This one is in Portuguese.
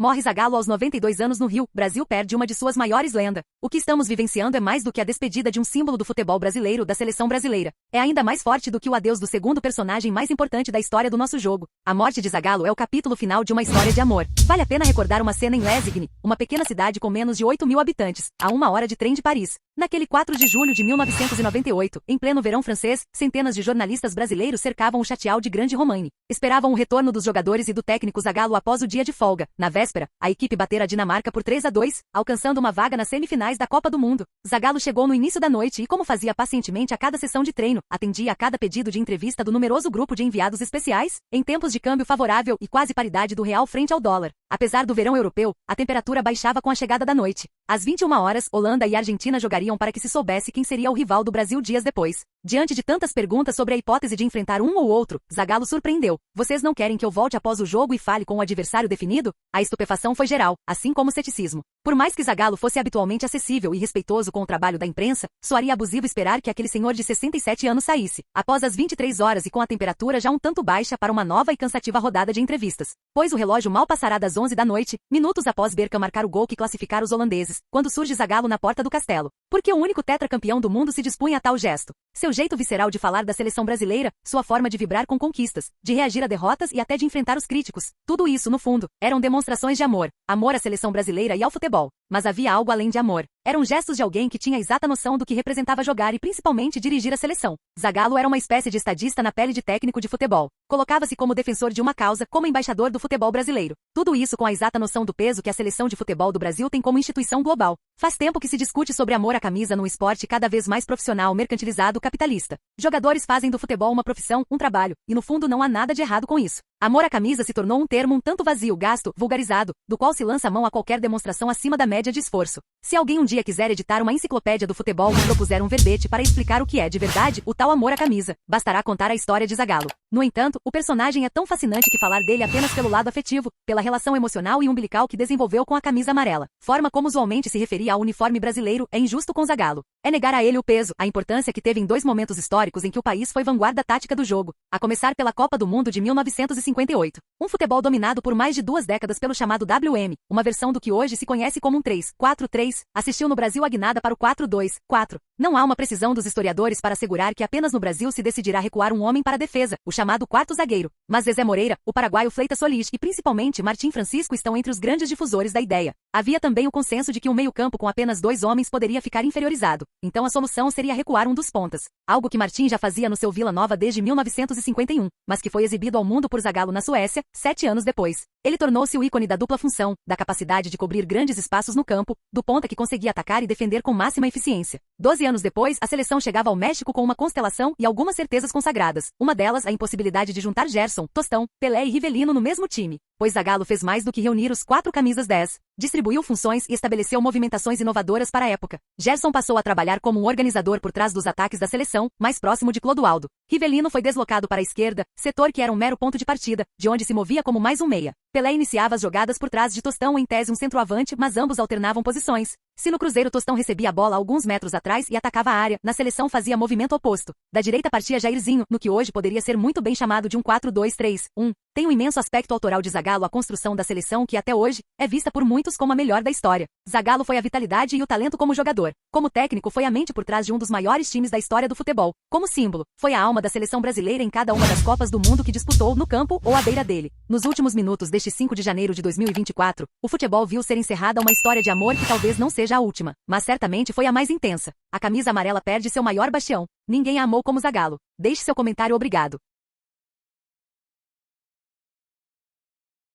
Morre Zagallo aos 92 anos no Rio, Brasil perde uma de suas maiores lendas. O que estamos vivenciando é mais do que a despedida de um símbolo do futebol brasileiro, da seleção brasileira. É ainda mais forte do que o adeus do segundo personagem mais importante da história do nosso jogo. A morte de Zagallo é o capítulo final de uma história de amor. Vale a pena recordar uma cena em Lesigne, uma pequena cidade com menos de 8 mil habitantes, a 1 hora de trem de Paris. Naquele 4 de julho de 1998, em pleno verão francês, centenas de jornalistas brasileiros cercavam o Château de Grande Romaine. Esperavam o retorno dos jogadores e do técnico Zagallo após o dia de folga. Na véspera, a equipe batera a Dinamarca por 3-2, alcançando uma vaga nas semifinais da Copa do Mundo. Zagallo chegou no início da noite e, como fazia pacientemente a cada sessão de treino, atendia a cada pedido de entrevista do numeroso grupo de enviados especiais, em tempos de câmbio favorável e quase paridade do real frente ao dólar. Apesar do verão europeu, a temperatura baixava com a chegada da noite. Às 21 horas, Holanda e Argentina jogariam para que se soubesse quem seria o rival do Brasil dias depois. Diante de tantas perguntas sobre a hipótese de enfrentar um ou outro, Zagallo surpreendeu. Vocês não querem que eu volte após o jogo e fale com o adversário definido? A estupefação foi geral, assim como o ceticismo. Por mais que Zagallo fosse habitualmente acessível e respeitoso com o trabalho da imprensa, soaria abusivo esperar que aquele senhor de 67 anos saísse, após as 23 horas e com a temperatura já um tanto baixa para uma nova e cansativa rodada de entrevistas. Pois o relógio mal passará das 11 da noite, minutos após Bergkamp marcar o gol que classificara os holandeses, quando surge Zagallo na porta do castelo. Porque o único tetracampeão do mundo se dispunha a tal gesto. Seu jeito visceral de falar da seleção brasileira, sua forma de vibrar com conquistas, de reagir a derrotas e até de enfrentar os críticos. Tudo isso, no fundo, eram demonstrações de amor. Amor à seleção brasileira e ao futebol. Mas havia algo além de amor. Eram gestos de alguém que tinha exata noção do que representava jogar e principalmente dirigir a seleção. Zagallo era uma espécie de estadista na pele de técnico de futebol. Colocava-se como defensor de uma causa, como embaixador do futebol brasileiro. Tudo isso com a exata noção do peso que a seleção de futebol do Brasil tem como instituição global. Faz tempo que se discute sobre amor à camisa num esporte cada vez mais profissional, mercantilizado, capitalista. Jogadores fazem do futebol uma profissão, um trabalho, e no fundo não há nada de errado com isso. Amor à camisa se tornou um termo um tanto vazio, gasto, vulgarizado, do qual se lança mão a qualquer demonstração acima da média de esforço. Se alguém um dia quiser editar uma enciclopédia do futebol e propuser um verbete para explicar o que é de verdade o tal amor à camisa, bastará contar a história de Zagallo. No entanto, o personagem é tão fascinante que falar dele apenas pelo lado afetivo, pela relação emocional e umbilical que desenvolveu com a camisa amarela, forma como usualmente se referia ao uniforme brasileiro, é injusto com Zagallo. É negar a ele o peso, a importância que teve em dois momentos históricos em que o país foi vanguarda tática do jogo, a começar pela Copa do Mundo de 1958. Um futebol dominado por mais de 2 décadas pelo chamado WM, uma versão do que hoje se conhece como um 3-4-3, assistiu no Brasil a guinada para o 4-2-4. Não há uma precisão dos historiadores para assegurar que apenas no Brasil se decidirá recuar um homem para a defesa, o chamado quarto zagueiro. Mas Zezé Moreira, o paraguaio Fleitas Solis e principalmente Martim Francisco estão entre os grandes difusores da ideia. Havia também o consenso de que um meio-campo com apenas 2 homens poderia ficar inferiorizado. Então a solução seria recuar um dos pontas. Algo que Martim já fazia no seu Vila Nova desde 1951, mas que foi exibido ao mundo por Zagallo na Suécia, 7 anos depois. Ele tornou-se o ícone da dupla função, da capacidade de cobrir grandes espaços no campo, do ponta que conseguia atacar e defender com máxima eficiência. 12 anos depois, a seleção chegava ao México com uma constelação e algumas certezas consagradas. Uma delas, a impossibilidade de juntar Gerson, Tostão, Pelé e Rivelino no mesmo time. Pois Zagallo fez mais do que reunir os 4 camisas 10. Distribuiu funções e estabeleceu movimentações inovadoras para a época. Gerson passou a trabalhar como um organizador por trás dos ataques da seleção, mais próximo de Clodoaldo. Rivelino foi deslocado para a esquerda, setor que era um mero ponto de partida, de onde se movia como mais um meia. Pelé iniciava as jogadas por trás de Tostão, em tese um centroavante, mas ambos alternavam posições. Se no Cruzeiro Tostão recebia a bola alguns metros atrás e atacava a área, na seleção fazia movimento oposto. Da direita partia Jairzinho, no que hoje poderia ser muito bem chamado de um 4-2-3-1. Tem um imenso aspecto autoral de Zagallo a construção da seleção que até hoje é vista por muitos como a melhor da história. Zagallo foi a vitalidade e o talento como jogador. Como técnico foi a mente por trás de um dos maiores times da história do futebol. Como símbolo, foi a alma da seleção brasileira em cada uma das Copas do Mundo que disputou no campo ou à beira dele. Nos últimos minutos deste 5 de janeiro de 2024, o futebol viu ser encerrada uma história de amor que talvez não seja a última, mas certamente foi a mais intensa. A camisa amarela perde seu maior bastião. Ninguém a amou como Zagallo. Deixe seu comentário, obrigado.